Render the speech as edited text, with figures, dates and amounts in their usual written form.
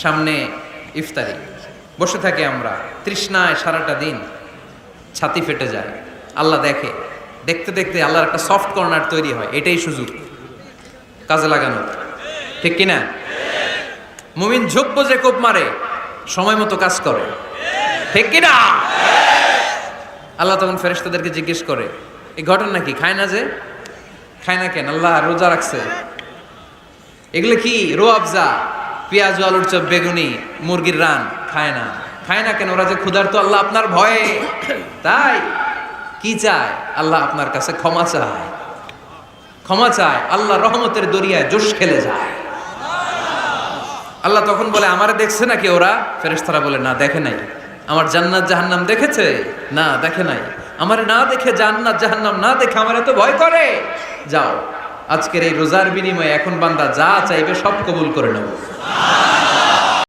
সামনে ইফতারি, বসে থাকি আমরা তৃষ্ণায় সারাটা দিন, ছাতি ফেটে যায়। আল্লাহ দেখে, দেখতে দেখতে আল্লাহর একটা সফট কর্নার তৈরি হয়। এটাই সুযোগ কাজে লাগানো, ঠিক কিনা? মুমিন ঝোপ যে কোপ মারে, সময় মতো কাজ করে, ঠিক কিনা? আল্লাহ তখন ফেরেশতাদেরকে জিজ্ঞেস করে, এই ঘটনা কি? খায় না যে, খায় না কেন? আল্লাহ রোজা রাখছে, এগুলো কি? রোয়াবজা, পেঁয়াজ আলুর চপ, বেগুনি, মুরগির রান, খায় না। খায় না কেন? ওরা যে ক্ষুধার্ত, আল্লাহ আপনার ভয়ে। তাই কি চায়? আল্লাহ আপনার কাছে ক্ষমা চায়, ক্ষমা চায়। আল্লাহ রহমতের দরিয়ায় জোশ খেলে যায়। আল্লাহ তখন বলে, আমারে দেখছে নাকি ওরা? ফেরেশতারা বলে, না দেখে নাই। আমার জান্নাত জাহান্নাম দেখেছে? না দেখে নাই। আমারে না দেখে, জান্নাত জাহান্নাম না দেখে আমার এত ভয় করে? যাও, আজকের এই রোজার বিনিময়ে এখন বান্দা যা চাইবে সব কবুল করে নেব।